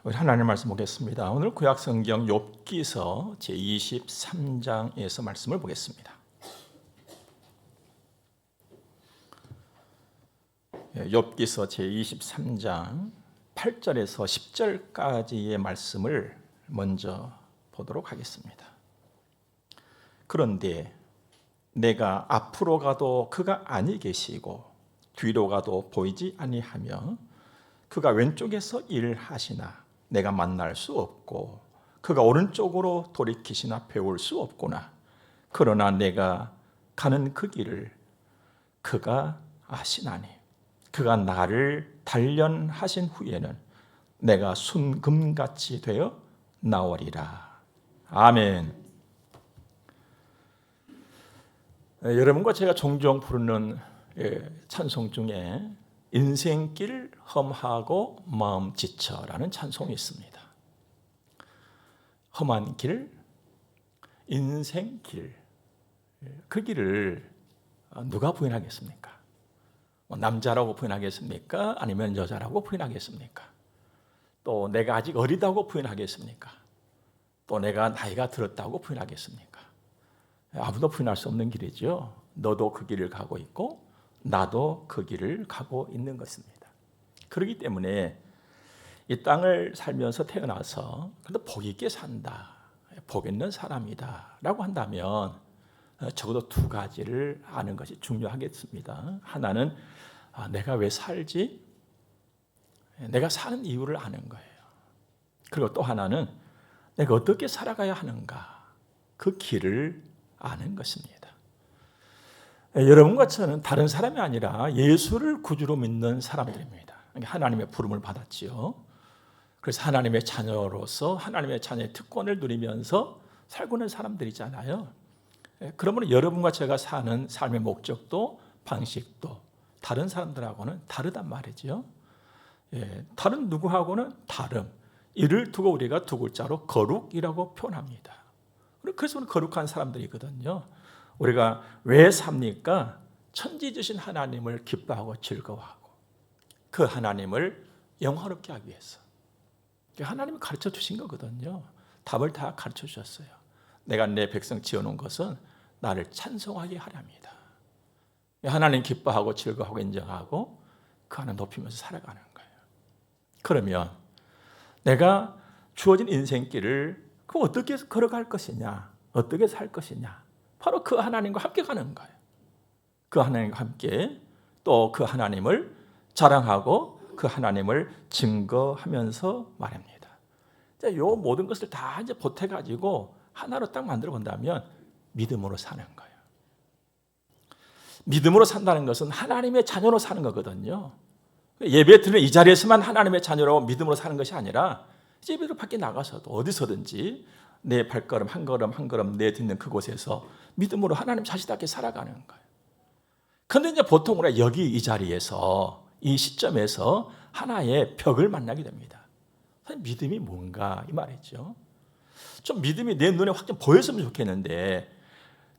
우리 하나님 말씀 보겠습니다. 오늘 구약성경 욥기서 제23장에서 말씀을 보겠습니다. 욥기서 제23장 8절에서 10절까지의 말씀을 먼저 보도록 하겠습니다. 그런데 내가 앞으로 가도 그가 아니 계시고 뒤로 가도 보이지 아니하며 그가 왼쪽에서 일하시나 내가 만날 수 없고 그가 오른쪽으로 돌이키시나 배울 수 없구나. 그러나 내가 가는 그 길을 그가 아시나니 그가 나를 단련하신 후에는 내가 순금같이 되어 나오리라. 아멘. 여러분과 제가 종종 부르는 찬송 중에 인생길 험하고 마음 지쳐라는 찬송이 있습니다. 험한 길, 인생길, 그 길을 누가 부인하겠습니까? 남자라고 부인하겠습니까? 아니면 여자라고 부인하겠습니까? 또 내가 아직 어리다고 부인하겠습니까? 또 내가 나이가 들었다고 부인하겠습니까? 아무도 부인할 수 없는 길이죠. 너도 그 길을 가고 있고 나도 그 길을 가고 있는 것입니다. 그렇기 때문에 이 땅을 살면서 태어나서 그래도 복 있게 산다, 복 있는 사람이다 라고 한다면 적어도 두 가지를 아는 것이 중요하겠습니다. 하나는 내가 왜 살지? 내가 사는 이유를 아는 거예요. 그리고 또 하나는 내가 어떻게 살아가야 하는가? 그 길을 아는 것입니다. 여러분과 저는 다른 사람이 아니라 예수를 구주로 믿는 사람들입니다. 하나님의 부름을 받았지요. 그래서 하나님의 자녀로서 하나님의 자녀의 특권을 누리면서 살고 있는 사람들이잖아요. 그러면 여러분과 제가 사는 삶의 목적도 방식도 다른 사람들하고는 다르단 말이죠. 다른 누구하고는 다름. 이를 두고 우리가 두 글자로 거룩이라고 표현합니다. 그래서 우리는 거룩한 사람들이거든요. 우리가 왜 삽니까? 천지 주신 하나님을 기뻐하고 즐거워하고 그 하나님을 영화롭게 하기 위해서. 하나님이 가르쳐 주신 거거든요. 답을 다 가르쳐 주셨어요. 내가 내 백성 지어놓은 것은 나를 찬송하게 하렵니다. 하나님 기뻐하고 즐거워하고 인정하고 그 하나님 높이면서 살아가는 거예요. 그러면 내가 주어진 인생길을 그 어떻게 걸어갈 것이냐, 어떻게 살 것이냐, 바로 그 하나님과 함께 가는 거예요. 그 하나님과 함께 또 그 하나님을 자랑하고 그 하나님을 증거하면서 말합니다. 이 모든 것을 다 이제 보태가지고 하나로 딱 만들어 본다면 믿음으로 사는 거예요. 믿음으로 산다는 것은 하나님의 자녀로 사는 거거든요. 예배 드리는 이 자리에서만 하나님의 자녀로 믿음으로 사는 것이 아니라 예배로 밖에 나가서도 어디서든지 내 발걸음 한 걸음 한 걸음 내딛는 그곳에서 믿음으로 하나님 자신답게 살아가는 거예요. 그런데 이제 보통 우리가 여기 이 자리에서 이 시점에서 하나의 벽을 만나게 됩니다. 믿음이 뭔가 이 말이죠. 좀 믿음이 내 눈에 확 좀 보였으면 좋겠는데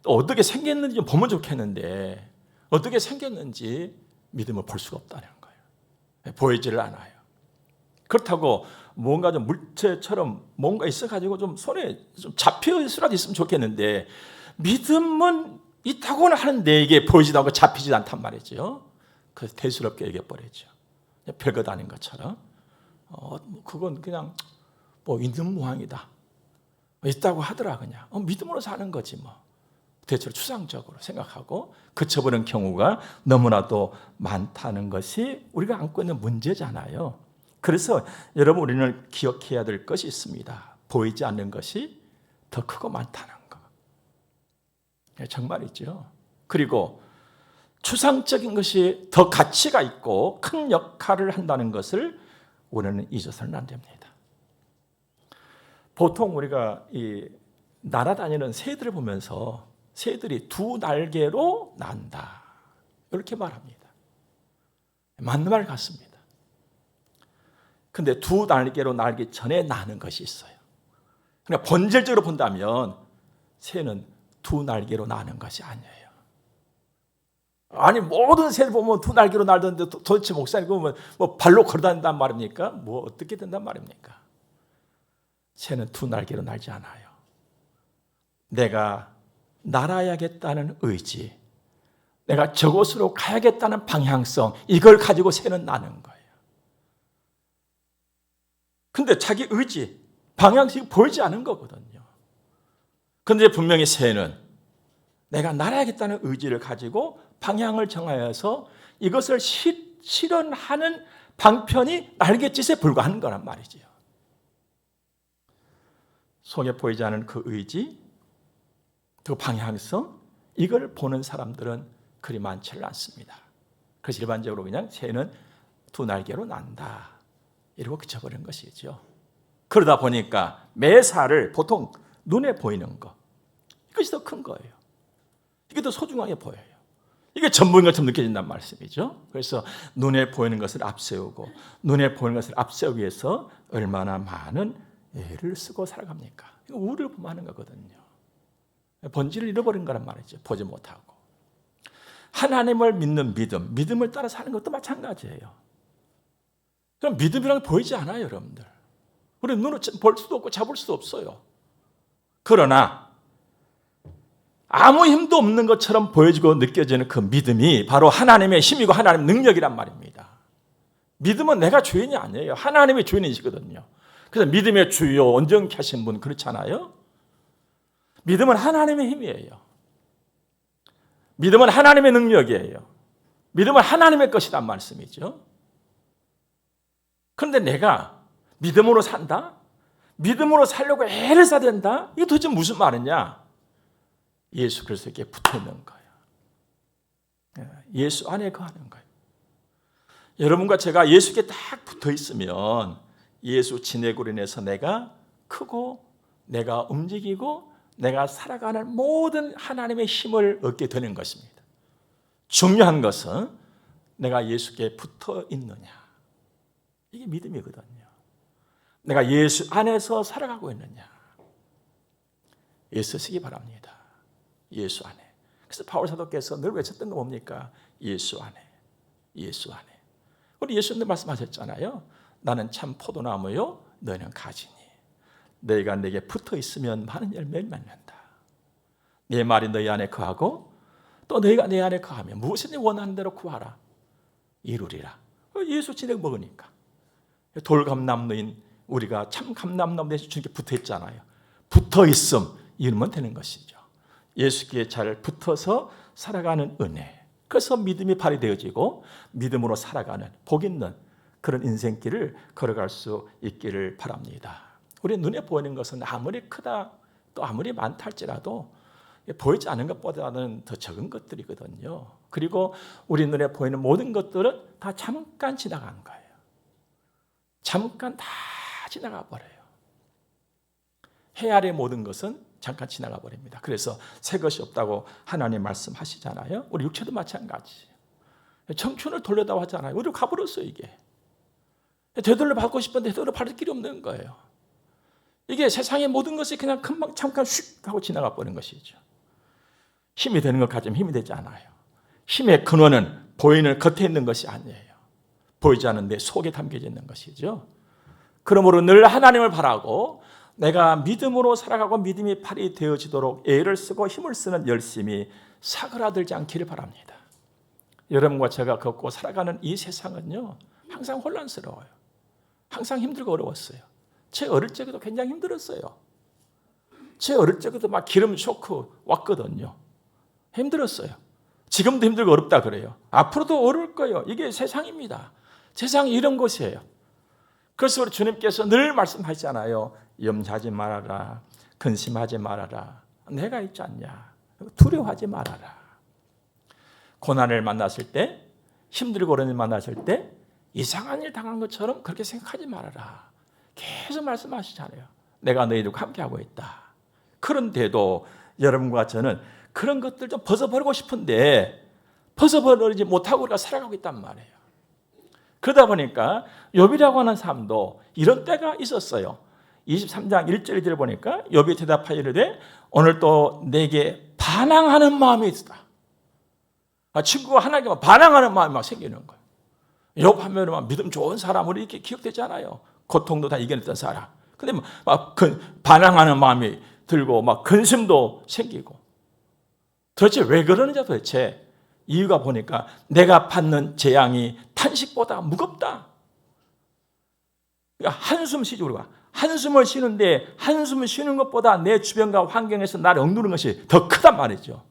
또 어떻게 생겼는지 좀 보면 좋겠는데 어떻게 생겼는지 믿음을 볼 수가 없다는 거예요. 보이지를 않아요. 그렇다고 뭔가 좀 물체처럼 뭔가 있어가지고 좀 손에 좀 잡혀 있으라도 있으면 좋겠는데 믿음은 있다고는 하는데 이게 보이지도 않고 잡히지도 않단 말이죠. 그래서 대수롭게 얘기해버리죠. 별것 아닌 것처럼. 그건 그냥 뭐 있는 모양이다. 있다고 하더라 그냥. 믿음으로 사는 거지 뭐. 대체로 추상적으로 생각하고 그쳐버리는 경우가 너무나도 많다는 것이 우리가 안고 있는 문제잖아요. 그래서 여러분 우리는 기억해야 될 것이 있습니다. 보이지 않는 것이 더 크고 많다는 거. 정말이죠. 그리고 추상적인 것이 더 가치가 있고 큰 역할을 한다는 것을 우리는 잊어서는 안 됩니다. 보통 우리가 이 날아다니는 새들을 보면서 새들이 두 날개로 난다 이렇게 말합니다. 맞는 말 같습니다. 근데 두 날개로 날기 전에 나는 것이 있어요. 그러니까 본질적으로 본다면 새는 두 날개로 나는 것이 아니에요. 아니 모든 새를 보면 두 날개로 날던데 도대체 목사님 보면 뭐 발로 걸어다닌단 말입니까? 뭐 어떻게 된단 말입니까? 새는 두 날개로 날지 않아요. 내가 날아야겠다는 의지, 내가 저곳으로 가야겠다는 방향성, 이걸 가지고 새는 나는 거예요. 근데 자기 의지, 방향성이 보이지 않은 거거든요. 근데 분명히 새는 내가 날아야겠다는 의지를 가지고 방향을 정하여서 이것을 실현하는 방편이 날갯짓에 불과한 거란 말이지요. 속에 보이지 않는 그 의지, 그 방향성, 이걸 보는 사람들은 그리 많지를 않습니다. 그래서 일반적으로 그냥 새는 두 날개로 난다, 이러고 그쳐버린 것이죠. 그러다 보니까 매사를 보통 눈에 보이는 것, 이것이 더 큰 거예요. 이게 더 소중하게 보여요. 이게 전부인 것처럼 느껴진단 말씀이죠. 그래서 눈에 보이는 것을 앞세우고, 눈에 보이는 것을 앞세우기 위해서 얼마나 많은 애를 쓰고 살아갑니까? 이거 우를 범하는 거거든요. 본질을 잃어버린 거란 말이죠. 보지 못하고. 하나님을 믿는 믿음, 믿음을 따라 사는 것도 마찬가지예요. 그럼 믿음이라는 게 보이지 않아요, 여러분들. 우리 눈으로 볼 수도 없고 잡을 수도 없어요. 그러나 아무 힘도 없는 것처럼 보여지고 느껴지는 그 믿음이 바로 하나님의 힘이고 하나님의 능력이란 말입니다. 믿음은 내가 주인이 아니에요. 하나님의 주인이시거든요. 그래서 믿음의 주요 온전케 하신 분 그렇잖아요. 믿음은 하나님의 힘이에요. 믿음은 하나님의 능력이에요. 믿음은 하나님의 것이란 말씀이죠. 그런데 내가 믿음으로 산다? 믿음으로 살려고 애를 써야 된다? 이게 도대체 무슨 말이냐? 예수 그리스도께 붙어 있는 거예요. 예수 안에 거하는 거예요. 여러분과 제가 예수께 딱 붙어 있으면 예수 진액으로 인해서 내가 크고 내가 움직이고 내가 살아가는 모든 하나님의 힘을 얻게 되는 것입니다. 중요한 것은 내가 예수께 붙어 있느냐. 이게 믿음이거든요. 내가 예수 안에서 살아가고 있느냐. 애쓰시기 바랍니다. 예수 안에. 그래서 바울 사도께서 늘 외쳤던 거 뭡니까? 예수 안에. 예수 안에. 우리 예수님 말씀하셨잖아요. 나는 참 포도나무요, 너희는 가지니. 너희가 내게 붙어 있으면 많은 열매를 맺는다. 내 말이 너희 안에 거하고 또 너희가 내 안에 거하면 무엇이든 원하는 대로 구하라. 이루리라. 예수 진액 먹으니까. 돌감남루인 우리가 참 감남나무 대신 주님께 붙어 있잖아요. 붙어 있음, 이루면 되는 것이죠. 예수께 잘 붙어서 살아가는 은혜. 그래서 믿음이 발휘되어지고 믿음으로 살아가는 복 있는 그런 인생길을 걸어갈 수 있기를 바랍니다. 우리 눈에 보이는 것은 아무리 크다 또 아무리 많다 할지라도 보이지 않은 것보다는 더 적은 것들이거든요. 그리고 우리 눈에 보이는 모든 것들은 다 잠깐 지나간 거예요. 잠깐 다 지나가 버려요. 해 아래 모든 것은 잠깐 지나가 버립니다. 그래서 새 것이 없다고 하나님 말씀하시잖아요. 우리 육체도 마찬가지예요. 청춘을 돌려다오 하잖아요. 우리로 가버렸어요, 이게. 되돌려 받고 싶은데 되돌려 받을 길이 없는 거예요. 이게 세상의 모든 것이 그냥 금방 잠깐 슉 하고 지나가 버리는 것이죠. 힘이 되는 것 가지면 힘이 되지 않아요. 힘의 근원은 보이는 겉에 있는 것이 아니에요. 보이지 않는데 속에 담겨져 있는 것이죠. 그러므로 늘 하나님을 바라고 내가 믿음으로 살아가고 믿음이 발휘되어지도록 애를 쓰고 힘을 쓰는 열심이 사그라들지 않기를 바랍니다. 여러분과 제가 걷고 살아가는 이 세상은요, 항상 혼란스러워요. 항상 힘들고 어려웠어요. 제 어릴 적에도 굉장히 힘들었어요. 제 어릴 적에도 막 기름 쇼크 왔거든요. 힘들었어요. 지금도 힘들고 어렵다 그래요. 앞으로도 어려울 거예요. 이게 세상입니다. 세상이 이런 것이에요. 그래서 우리 주님께서 늘 말씀하시잖아요. 염려하지 말아라. 근심하지 말아라. 내가 있지 않냐. 두려워하지 말아라. 고난을 만났을 때, 힘들고 어려운 일 만났을 때 이상한 일 당한 것처럼 그렇게 생각하지 말아라. 계속 말씀하시잖아요. 내가 너희들과 함께하고 있다. 그런데도 여러분과 저는 그런 것들 좀 벗어버리고 싶은데 벗어버리지 못하고 우리가 살아가고 있단 말이에요. 그러다 보니까 욥이라고 하는 사람도 이런 때가 있었어요. 23장 1절 2절을 보니까 욥이 대답하여 이르되 오늘 또 내게 반항하는 마음이 있다. 친구가 하나님께 반항하는 마음이 막 생기는 거예요. 욥 하면 막 믿음 좋은 사람으로 이렇게 기억되잖아요. 고통도 다 이겨냈던 사람. 근데 막 반항하는 마음이 들고 막 근심도 생기고. 도대체 왜 그러는지 도대체 이유가 보니까 내가 받는 재앙이 탄식보다 무겁다. 그러니까 한숨 쉬지 우리가. 한숨을 쉬는데 한숨을 쉬는 것보다 내 주변과 환경에서 나를 억누르는 것이 더 크단 말이죠.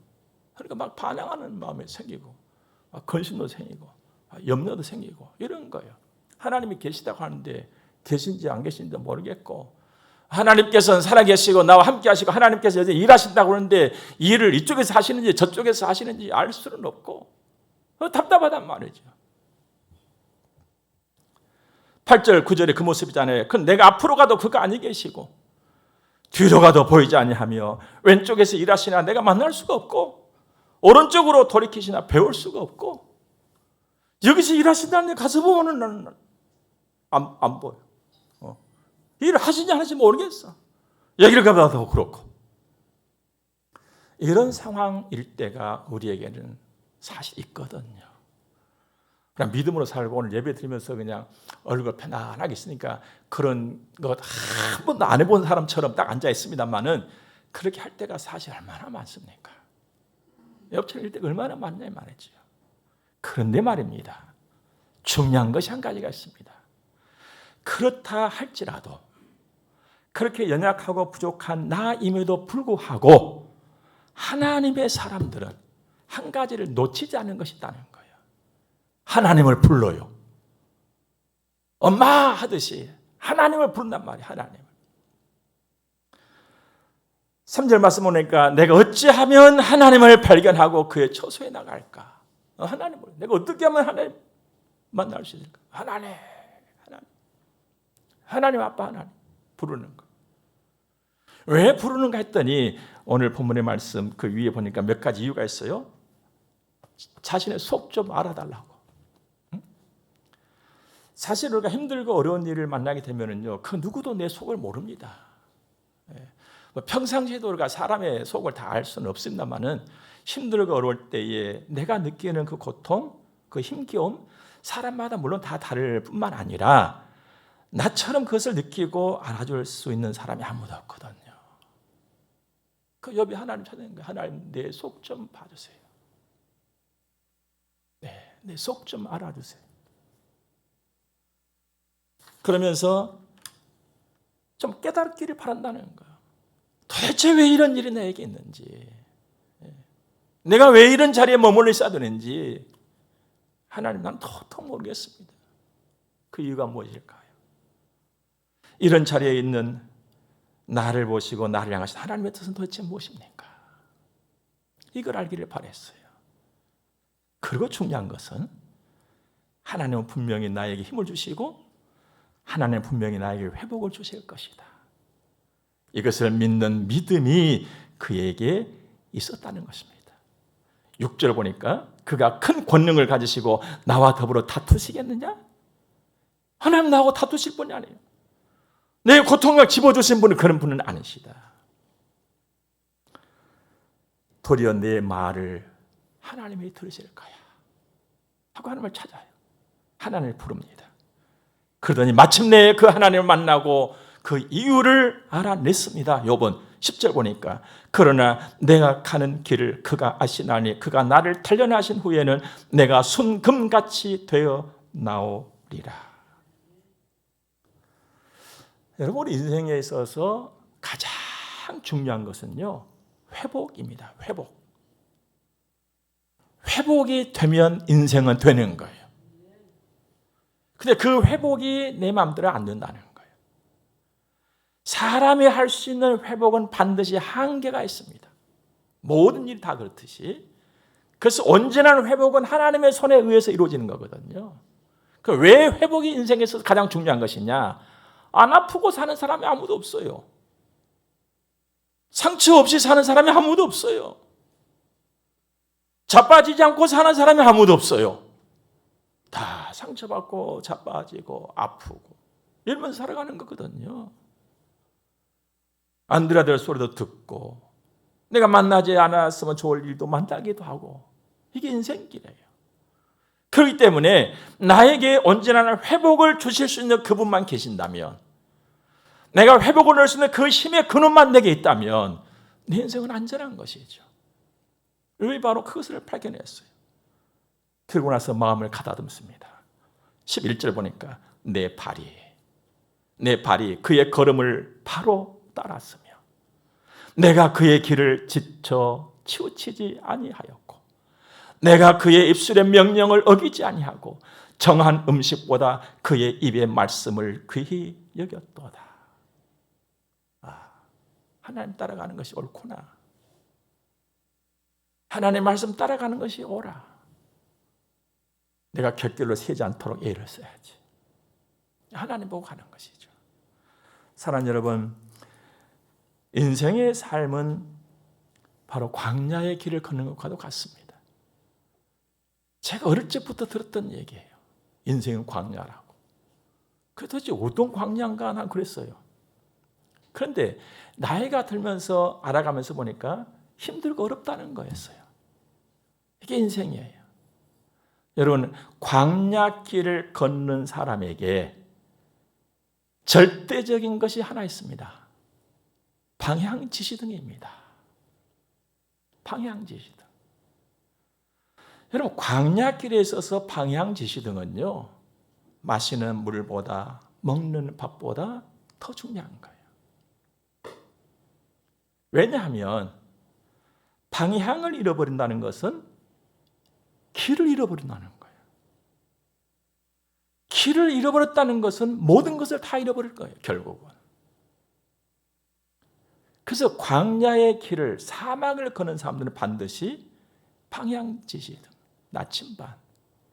그러니까 막 반항하는 마음이 생기고 막 근심도 생기고 염려도 생기고 이런 거예요. 하나님이 계시다고 하는데 계신지 안 계신지 모르겠고, 하나님께서는 살아계시고 나와 함께 하시고 하나님께서 이제 일하신다고 하는데 일을 이쪽에서 하시는지 저쪽에서 하시는지 알 수는 없고 답답하단 말이죠. 8절 9절에 그 모습이잖아요. 그건 내가 앞으로 가도 그가 아니 계시고 뒤로 가도 보이지 아니하며 왼쪽에서 일하시나 내가 만날 수가 없고 오른쪽으로 돌이키시나 배울 수가 없고 여기서 일하신다는데 가서 보면은 나는 안 보여. 일을 하시지 안 하시지 모르겠어. 여기를 가봐도 그렇고. 이런 상황일 때가 우리에게는 사실 있거든요. 그냥 믿음으로 살고 오늘 예배 드리면서 그냥 얼굴 편안하게 있으니까 그런 것 한 번도 안 해본 사람처럼 딱 앉아 있습니다만은 그렇게 할 때가 사실 얼마나 많습니까? 옆처럼 일 때가 얼마나 많냐 말이죠. 그런데 말입니다. 중요한 것이 한 가지가 있습니다. 그렇다 할지라도 그렇게 연약하고 부족한 나임에도 불구하고 하나님의 사람들은 한 가지를 놓치지 않는 것이 있다는 거예요. 하나님을 불러요. 엄마 하듯이 하나님을 부른단 말이에요. 하나님을. 3절 말씀 보니까 내가 어찌하면 하나님을 발견하고 그의 처소에 나갈까? 하나님을 내가 어떻게 하면 하나님 만날 수 있을까? 하나님 아빠 하나님 부르는 거. 왜 부르는가 했더니 오늘 본문의 말씀 그 위에 보니까 몇 가지 이유가 있어요. 자신의 속 좀 알아달라고. 사실 우리가 힘들고 어려운 일을 만나게 되면은요, 그 누구도 내 속을 모릅니다. 평상시에도 우리가 사람의 속을 다 알 수는 없습니다만은 힘들고 어려울 때에 내가 느끼는 그 고통, 그 힘겨움, 사람마다 물론 다 다를 뿐만 아니라 나처럼 그것을 느끼고 알아줄 수 있는 사람이 아무도 없거든요. 그 옆에 하나님 찾는 거예요. 하나님 내 속 좀 봐주세요. 내 속 좀 알아주세요. 그러면서 좀 깨닫기를 바란다는 거예요. 도대체 왜 이런 일이 나에게 있는지, 내가 왜 이런 자리에 머물러 있어야 되는지 하나님 난 도통 모르겠습니다. 그 이유가 무엇일까요? 이런 자리에 있는 나를 보시고 나를 향하신 하나님의 뜻은 도대체 무엇입니까? 이걸 알기를 바랬어요. 그리고 중요한 것은 하나님은 분명히 나에게 힘을 주시고 하나님은 분명히 나에게 회복을 주실 것이다. 이것을 믿는 믿음이 그에게 있었다는 것입니다. 6절 보니까 그가 큰 권능을 가지시고 나와 더불어 다투시겠느냐? 하나님 나하고 다투실 분이 아니에요. 내 고통을 집어주신 분은 그런 분은 아니시다. 도리어 내 말을 하나님이 들으실까야 하고 하나님을 찾아요. 하나님을 부릅니다. 그러더니 마침내 그 하나님을 만나고 그 이유를 알아냈습니다. 욥은 10절 보니까 그러나 내가 가는 길을 그가 아시나니 그가 나를 단련하신 후에는 내가 순금같이 되어 나오리라. 여러분 인생에 있어서 가장 중요한 것은요 회복입니다. 회복이 되면 인생은 되는 거예요. 근데 그 회복이 내 마음대로 안 된다는 거예요. 사람이 할 수 있는 회복은 반드시 한계가 있습니다. 모든 일이 다 그렇듯이. 그래서 언제나 회복은 하나님의 손에 의해서 이루어지는 거거든요. 왜 회복이 인생에서 가장 중요한 것이냐? 안 아프고 사는 사람이 아무도 없어요. 상처 없이 사는 사람이 아무도 없어요. 자빠지지 않고 사는 사람이 아무도 없어요. 다 상처받고 자빠지고 아프고 이러면서 살아가는 거거든요. 안 들어야 될 소리도 듣고 내가 만나지 않았으면 좋을 일도 만나기도 하고 이게 인생길이에요. 그렇기 때문에 나에게 언제나 회복을 주실 수 있는 그분만 계신다면 내가 회복을 할 수 있는 그 힘의 근원만 내게 있다면 내 인생은 안전한 것이죠. 왜 바로 그것을 발견했어요. 그러고 나서 마음을 가다듬습니다. 11절 보니까 내 발이 그의 걸음을 바로 따랐으며 내가 그의 길을 지쳐 치우치지 아니하였고 내가 그의 입술의 명령을 어기지 아니하고 정한 음식보다 그의 입의 말씀을 귀히 여겼도다. 하나님 따라가는 것이 옳구나. 하나님의 말씀 따라가는 것이 옳아. 내가 곁길로 새지 않도록 애를 써야지. 하나님 보고 가는 것이죠. 사랑하는 여러분, 인생의 삶은 바로 광야의 길을 걷는 것과도 같습니다. 제가 어릴 적부터 들었던 얘기예요. 인생은 광야라고. 그게 도대체 어떤 광야인가 난 그랬어요. 그런데 나이가 들면서 알아가면서 보니까 힘들고 어렵다는 거였어요. 이게 인생이에요. 여러분, 광야길을 걷는 사람에게 절대적인 것이 하나 있습니다. 방향지시등입니다. 방향지시등. 여러분, 광야길에 있어서 방향지시등은요, 마시는 물보다 먹는 밥보다 더 중요한 거예요. 왜냐하면 방향을 잃어버린다는 것은 길을 잃어버린다는 거예요. 길을 잃어버렸다는 것은 모든 것을 다 잃어버릴 거예요, 결국은. 그래서 광야의 길을, 사막을 걷는 사람들은 반드시 방향지시등, 나침반,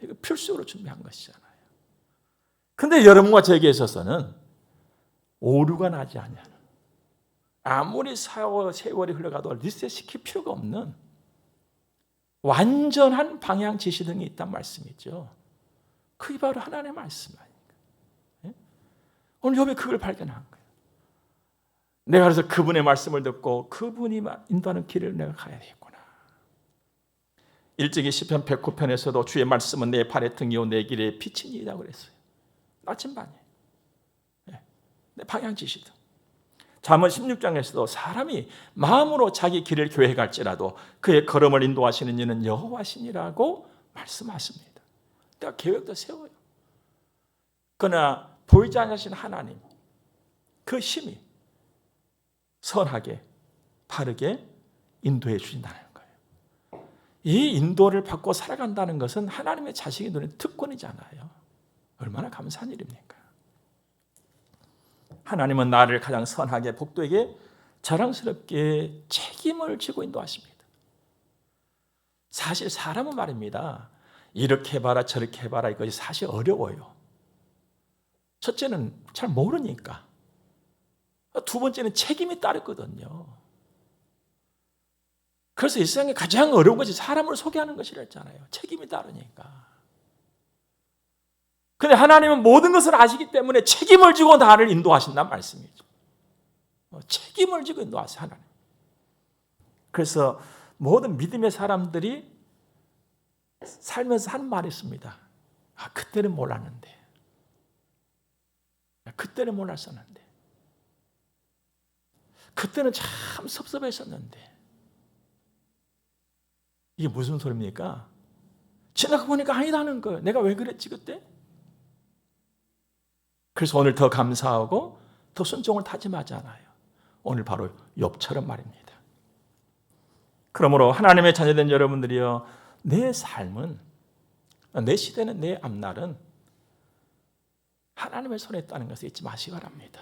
이거 필수로 준비한 것이잖아요. 그런데 여러분과 저에게 있어서는 오류가 나지 않냐는, 아무리 세월이 흘러가도 리셋시킬 필요가 없는 완전한 방향 지시등이 있단 말씀이죠. 그게 바로 하나님의 말씀 아닙니까? 오늘 욥이 그걸 발견한 거예요. 내가 그래서 그분의 말씀을 듣고 그분이 인도하는 길을 내가 가야 되겠구나. 일찍이 시편 109편에서도 주의 말씀은 내 발의 등이요 내 길의 빛이니이다 그랬어요. 나침반이에요. 내 방향 지시등. 잠언 16장에서도 사람이 마음으로 자기 길을 교회 갈지라도 그의 걸음을 인도하시는 이는 여호와시니라고 말씀하십니다. 내가 계획도 세워요. 그러나 보이지 않으신 하나님, 그 힘이 선하게 바르게 인도해 주신다는 거예요. 이 인도를 받고 살아간다는 것은 하나님의 자식의 눈에 특권이잖아요. 얼마나 감사한 일입니까? 하나님은 나를 가장 선하게 복되게 자랑스럽게 책임을 지고 인도하십니다. 사실 사람은 말입니다. 이렇게 해봐라 저렇게 해봐라 이것이 사실 어려워요. 첫째는 잘 모르니까. 두 번째는 책임이 따르거든요. 그래서 이 세상에 가장 어려운 것이 사람을 소개하는 것이라 했잖아요. 책임이 따르니까. 그런데 하나님은 모든 것을 아시기 때문에 책임을 지고 나를 인도하신다는 말씀이죠. 책임을 지고 인도하세요, 하나님. 그래서 모든 믿음의 사람들이 살면서 하는 말이 있습니다. 그때는 몰랐는데. 그때는 몰랐었는데. 그때는 참 섭섭했었는데. 이게 무슨 소리입니까? 지나가 보니까 아니다는 거예요. 내가 왜 그랬지 그때? 그래서 오늘 더 감사하고 더 순종을 다짐하잖아요. 오늘 바로 욥처럼 말입니다. 그러므로 하나님의 자녀된 여러분들이요, 내 삶은, 내 시대는, 내 앞날은 하나님의 손에 있다는 것을 잊지 마시기 바랍니다.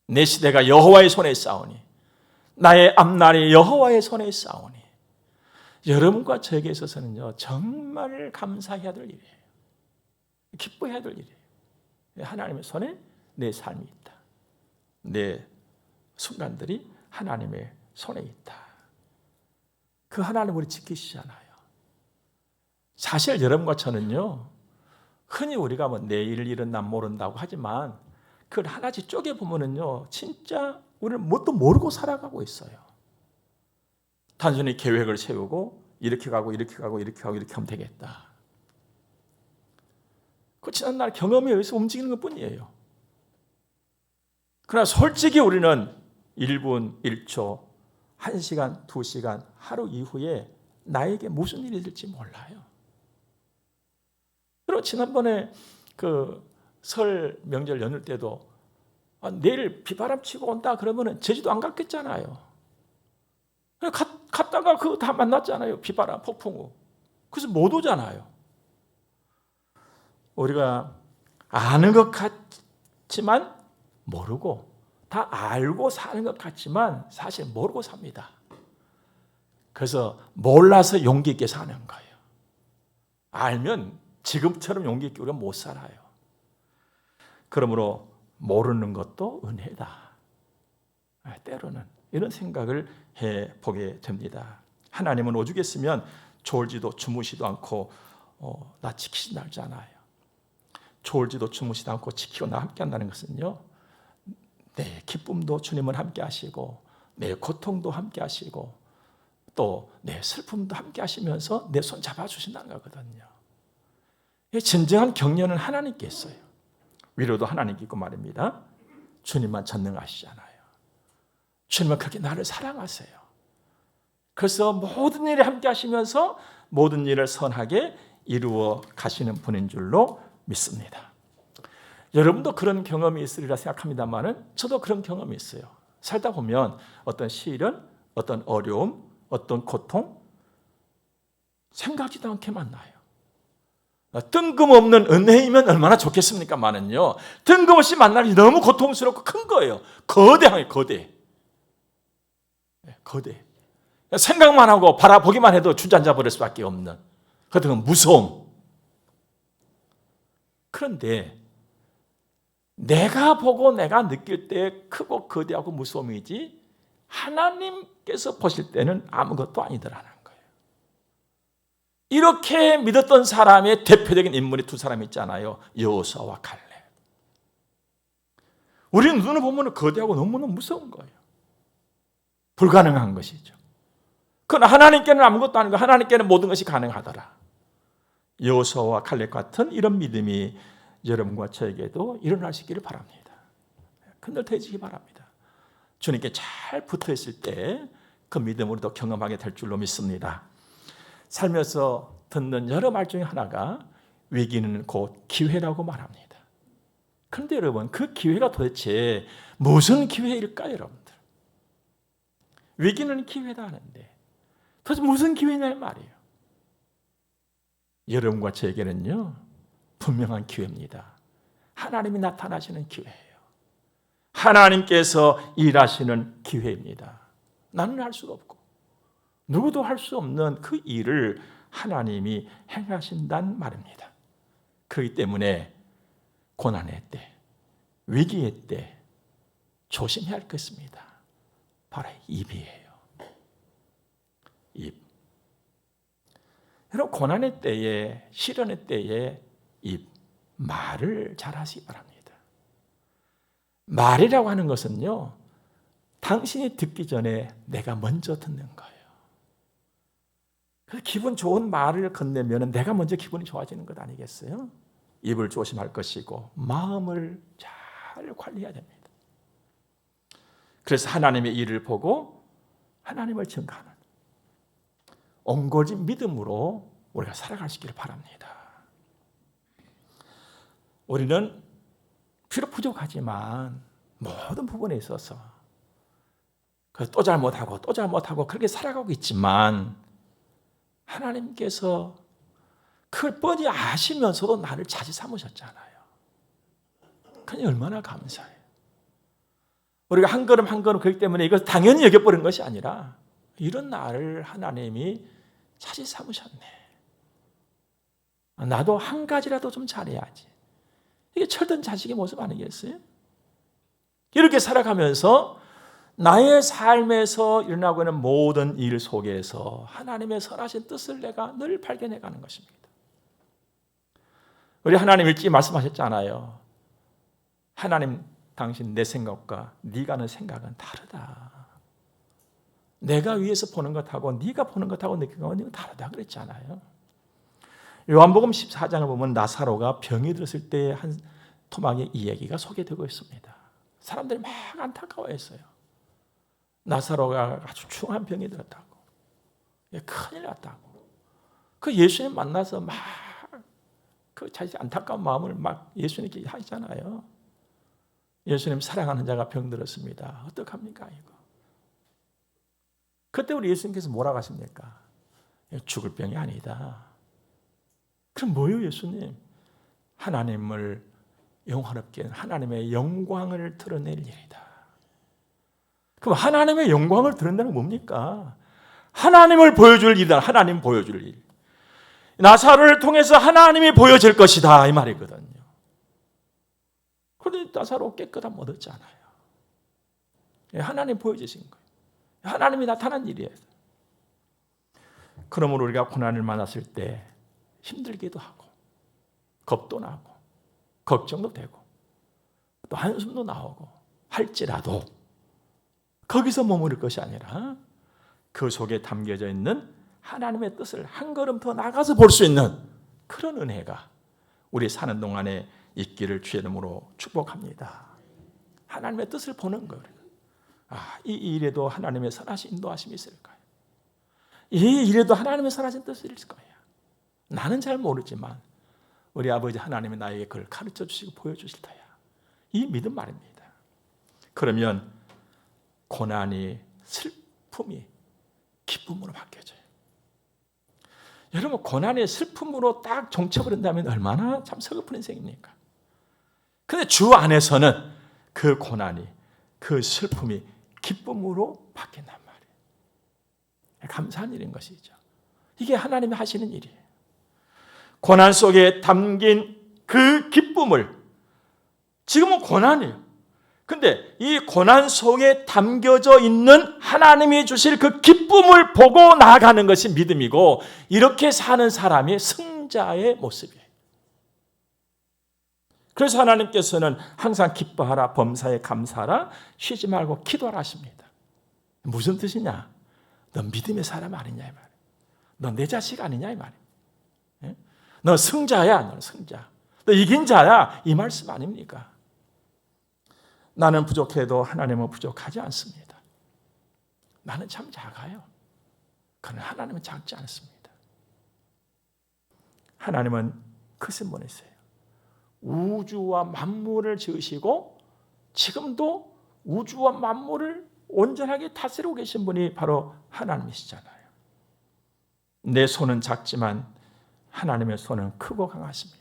내 시대가 여호와의 손에 있사오니 나의 앞날이 여호와의 손에 있사오니 여러분과 저에게 있어서는요, 정말 감사해야 될 일이에요. 기뻐해야 될 일이에요. 하나님의 손에 내 삶이 있다. 내 순간들이 하나님의 손에 있다. 그 하나님 우리 지키시잖아요. 사실 여러분과 저는요, 흔히 우리가 뭐 내일 일은 난 모른다고 하지만 그걸 하나씩 쪼개보면은요, 진짜 우리는 뭣도 모르고 살아가고 있어요. 단순히 계획을 세우고 이렇게 가고 이렇게 가고 이렇게 가고 이렇게 하면 되겠다. 그 지난날 경험에 의해서 움직이는 것 뿐이에요. 그러나 솔직히 우리는 1분, 1초, 1시간, 2시간, 하루 이후에 나에게 무슨 일이 될지 몰라요. 그리고 지난번에 그 설 명절 연휴 때도 내일 비바람 치고 온다 그러면 제주도 안 갔겠잖아요. 갔다가 그거 다 만났잖아요. 비바람, 폭풍우. 그래서 못 오잖아요. 우리가 아는 것 같지만 모르고, 다 알고 사는 것 같지만 사실 모르고 삽니다. 그래서 몰라서 용기 있게 사는 거예요. 알면 지금처럼 용기 있게 우리가 못 살아요. 그러므로 모르는 것도 은혜다. 때로는 이런 생각을 해보게 됩니다. 하나님은 오죽했으면 졸지도 주무시도 않고 나 지키신다 하잖아요. 졸지도 주무시도 않고 지키고 나 함께 한다는 것은요, 내 기쁨도 주님은 함께 하시고 내 고통도 함께 하시고 또 내 슬픔도 함께 하시면서 내 손 잡아주신다는 거거든요. 진정한 격려는 하나님께 있어요. 위로도 하나님께 있고 말입니다. 주님만 전능하시잖아요. 주님은 그렇게 나를 사랑하세요. 그래서 모든 일에 함께 하시면서 모든 일을 선하게 이루어 가시는 분인 줄로 믿습니다. 여러분도 그런 경험이 있으리라 생각합니다만 저도 그런 경험이 있어요. 살다 보면 어떤 시련, 어떤 어려움, 어떤 고통 생각지도 않게 만나요. 뜬금없는 은혜이면 얼마나 좋겠습니까만은요, 뜬금없이 만나기 너무 고통스럽고 큰 거예요. 거대하게 거대. 생각만 하고 바라보기만 해도 주저앉아 버릴 수밖에 없는 그런 무서움. 그런데 내가 보고 내가 느낄 때 크고 거대하고 무서움이지 하나님께서 보실 때는 아무것도 아니더라는 거예요. 이렇게 믿었던 사람의 대표적인 인물이 두 사람 있잖아요. 여호수아와 갈렙. 우리는 눈으로 보면 거대하고 너무너무 무서운 거예요. 불가능한 것이죠. 그러나 하나님께는 아무것도 아니고 하나님께는 모든 것이 가능하더라. 여호수아와 갈렙 같은 이런 믿음이 여러분과 저에게도 일어날 수 있기를 바랍니다. 건들터지기 바랍니다. 주님께 잘 붙어있을 때 그 믿음으로도 경험하게 될 줄로 믿습니다. 살면서 듣는 여러 말 중에 하나가 위기는 곧 기회라고 말합니다. 그런데 여러분, 그 기회가 도대체 무슨 기회일까요, 여러분들? 위기는 기회다 하는데 도대체 무슨 기회냐 말이에요. 여러분과 저에게는요, 분명한 기회입니다. 하나님이 나타나시는 기회예요. 하나님께서 일하시는 기회입니다. 나는 할 수가 없고 누구도 할 수 없는 그 일을 하나님이 행하신단 말입니다. 그렇기 때문에 고난의 때, 위기의 때 조심해야 할 것입니다. 바로 입이에요. 입. 여러분, 고난의 때에, 시련의 때에 입, 말을 잘하시기 바랍니다. 말이라고 하는 것은요, 당신이 듣기 전에 내가 먼저 듣는 거예요. 그래서 기분 좋은 말을 건네면 내가 먼저 기분이 좋아지는 것 아니겠어요? 입을 조심할 것이고 마음을 잘 관리해야 됩니다. 그래서 하나님의 일을 보고 하나님을 증거하는 옹골진 믿음으로 우리가 살아가시기를 바랍니다. 우리는 비록 부족하지만 모든 부분에 있어서 또 잘못하고 그렇게 살아가고 있지만 하나님께서 그걸 뻔히 아시면서도 나를 자주 삼으셨잖아요. 그냥 얼마나 감사해요. 우리가 한 걸음 한 걸음 그렇기 때문에 이걸 당연히 여겨버린 것이 아니라 이런 나를 하나님이 자주 삼으셨네. 나도 한 가지라도 좀 잘해야지. 이게 철든 자식의 모습 아니겠어요? 이렇게 살아가면서 나의 삶에서 일어나고 있는 모든 일 속에서 하나님의 선하신 뜻을 내가 늘 발견해가는 것입니다. 우리 하나님 일찍 말씀하셨잖아요. 하나님, 당신 내 생각과 네가 하는 생각은 다르다. 내가 위에서 보는 것하고 네가 보는 것하고 느끼는 건 다르다 그랬잖아요. 요한복음 14장을 보면 나사로가 병이 들었을 때 한 토막에 이 얘기가 소개되고 있습니다. 사람들이 막 안타까워했어요. 나사로가 아주 중한 병이 들었다고, 큰일 났다고. 그 예수님 만나서 막 그 자기 안타까운 마음을 막 예수님께 하잖아요. 예수님, 사랑하는 자가 병들었습니다. 어떡합니까 이거? 그때 우리 예수님께서 뭐라고 하십니까? 죽을 병이 아니다. 그럼 뭐예요, 예수님? 하나님을 영화롭게, 하나님의 영광을 드러낼 일이다. 그럼 하나님의 영광을 드러낸다는 건 뭡니까? 하나님을 보여줄 일이다. 하나님 보여줄 일. 나사로를 통해서 하나님이 보여질 것이다, 이 말이거든요. 그런데 나사로 깨끗함 얻었잖아요. 하나님 보여주신 거예요. 하나님이 나타난 일이에요. 그러므로 우리가 고난을 만났을 때 힘들기도 하고, 겁도 나고, 걱정도 되고, 또 한숨도 나오고 할지라도 거기서 머무를 것이 아니라 그 속에 담겨져 있는 하나님의 뜻을 한 걸음 더 나가서 볼 수 있는 그런 은혜가 우리 사는 동안에 있기를 주의 이름으로 축복합니다. 하나님의 뜻을 보는 거예요. 이 일에도 하나님의 선하신 인도하심이 있을까요? 이 일에도 하나님의 선하신 뜻이 있을 거예요. 나는 잘 모르지만 우리 아버지 하나님이 나에게 그걸 가르쳐 주시고 보여주실 터야. 이 믿음 말입니다. 그러면 고난이 슬픔이 기쁨으로 바뀌어져요. 여러분, 고난이 슬픔으로 딱 종쳐버린다면 얼마나 참 서글픈 인생입니까? 그런데 주 안에서는 그 고난이, 그 슬픔이 기쁨으로 바뀐단 말이에요. 감사한 일인 것이죠. 이게 하나님이 하시는 일이에요. 고난 속에 담긴 그 기쁨을, 지금은 고난이에요. 근데 이 고난 속에 담겨져 있는 하나님이 주실 그 기쁨을 보고 나아가는 것이 믿음이고, 이렇게 사는 사람이 승자의 모습이에요. 그래서 하나님께서는 항상 기뻐하라, 범사에 감사하라, 쉬지 말고 기도하라 하십니다. 무슨 뜻이냐? 너 믿음의 사람 아니냐 이 말이에요. 너 내 자식 아니냐 이 말이에요. 너 승자야, 너 승자. 너 이긴 자야, 이 말씀 아닙니까? 나는 부족해도 하나님은 부족하지 않습니다. 나는 참 작아요. 그러나 하나님은 작지 않습니다. 하나님은 크신 분이세요. 우주와 만물을 지으시고 지금도 우주와 만물을 온전하게 다스리고 계신 분이 바로 하나님이시잖아요. 내 손은 작지만 하나님의 손은 크고 강하십니다.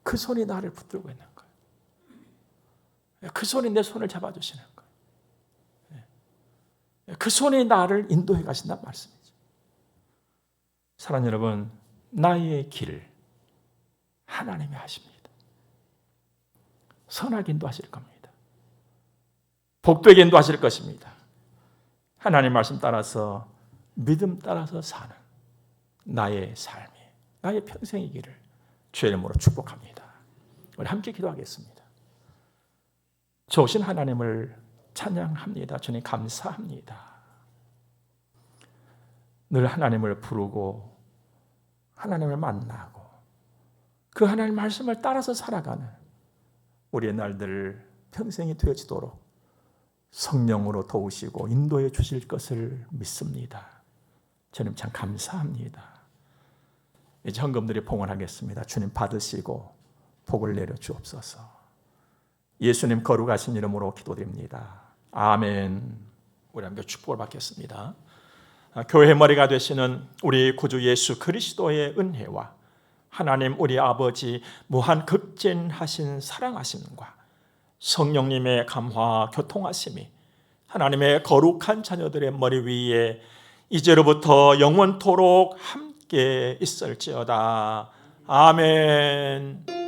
그 손이 나를 붙들고 있는 거예요. 그 손이 내 손을 잡아주시는 거예요. 그 손이 나를 인도해 가신다는 말씀이죠. 사랑하는 여러분, 나의 길을 하나님이 하십니다. 선하게 인도하실 겁니다. 복되게 인도하실 것입니다. 하나님 말씀 따라서, 믿음 따라서 사는 나의 삶이, 나의 평생의 길을 주의 이름으로 축복합니다. 우리 함께 기도하겠습니다. 좋으신 하나님을 찬양합니다. 주님 감사합니다. 늘 하나님을 부르고 하나님을 만나고 그 하나님 말씀을 따라서 살아가는 우리의 날들 평생이 되어지도록 성령으로 도우시고 인도해 주실 것을 믿습니다. 주님 참 감사합니다. 이제 헌금들이 봉헌하겠습니다. 주님 받으시고 복을 내려 주옵소서. 예수님 거룩하신 이름으로 기도드립니다. 아멘. 우리 함께 축복을 받겠습니다. 교회의 머리가 되시는 우리 구주 예수 그리스도의 은혜와 하나님 우리 아버지 무한 극진하신 사랑하심과 성령님의 감화 교통하심이 하나님의 거룩한 자녀들의 머리 위에 이제로부터 영원토록 함께 있을지어다. 아멘.